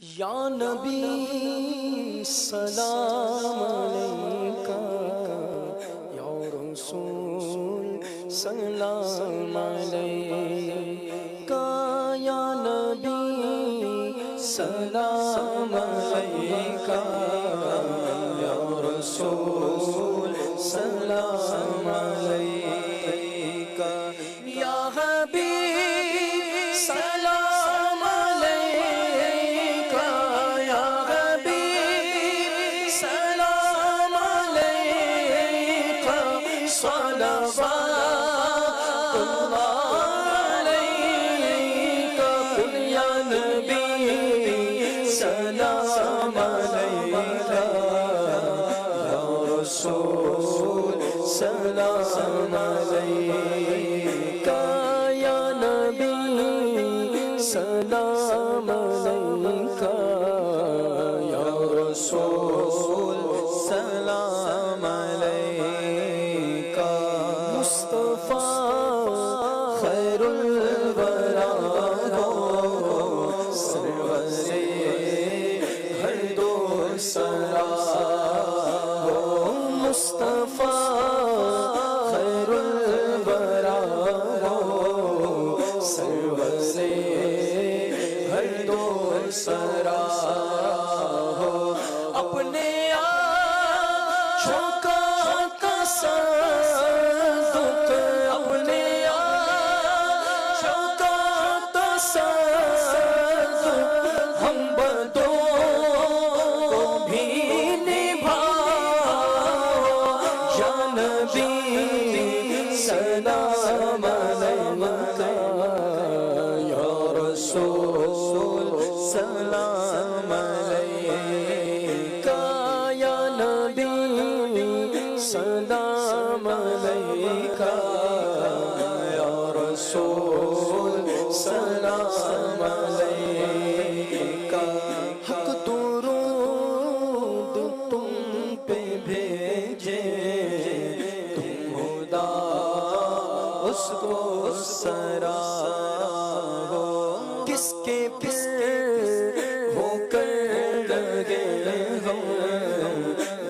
یا نبی سلام علیکہ، یا رسول سلام علیکہ، یا نبی سلام علیکہ، یا رسول سلام علیکہ، یا حبیب سلام علیکہ، یا حبیب سلام علیکہ، صلوات اللہ علیکہ، قل یا نبی سلام علیکہ، یا رسول سلام علیکہ، یا نبی سلام علیکہ، یا رسول سلام علیکہ، مصطفیٰ خیر الورا ہو، سرور ہر دو سرا ہو، مصطفیٰ خیر الورا ہو، سرور ہر دو سرا ہو، اپنے آنچھوں کا تصدق، اپنے آنچھوں کا تصدق، ہم بدوں کو بھی نبھاؤ، یا نبی سلام علیکہ، یا رسول سلام علیکہ، یا نبی سلام علیکہ، یا رسول سلام علیکہ، حق درود تم پہ بھیجے، تم خدا اس کو سرا ہو، کس کے پھر ہو کر لگے ہم،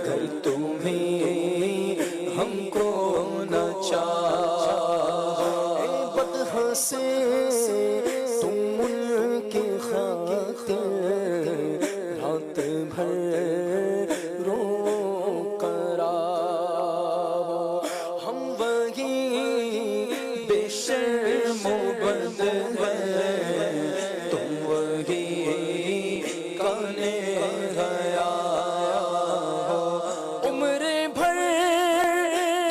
گر تمہیں ہم کو نہ چاہو، بدحاں سے تم ان کی خاطر رات بھر رو کر آؤ، ہم وہی بے شرم و بد ہیں، تم وہی کانے گیا ہو، عمر بھر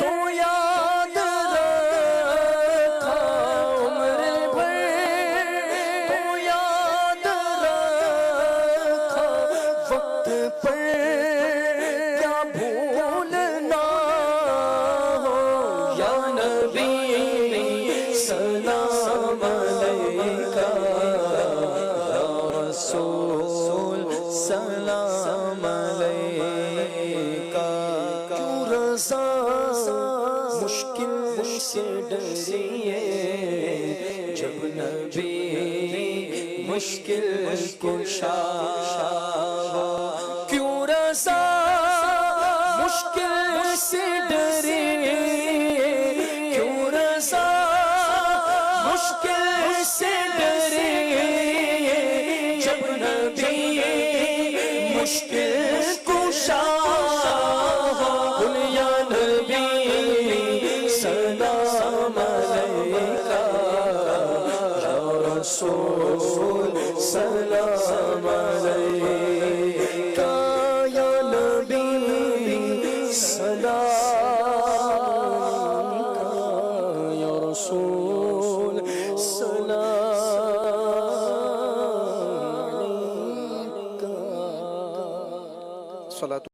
تو یاد رکھا، عمر بھر تو یاد رکھا، وقت پر کیا بھولنا ہو، یا نبی سلام علیکہ، یا رسول سلام علیکہ، کیوں رضا مشکل سے ڈریے، جب نبی مشکل کشا ہو، کیوں رضا مشکل سے ڈریے، کیوں رضا مشکل سے ڈریے، جب نبی مشکل کشا ہو، قل یا نبی سلام علیکہ، یا رسول سلام علیکہ، یا نبی سلام علیکہ، یا رسول سلام علیکہ۔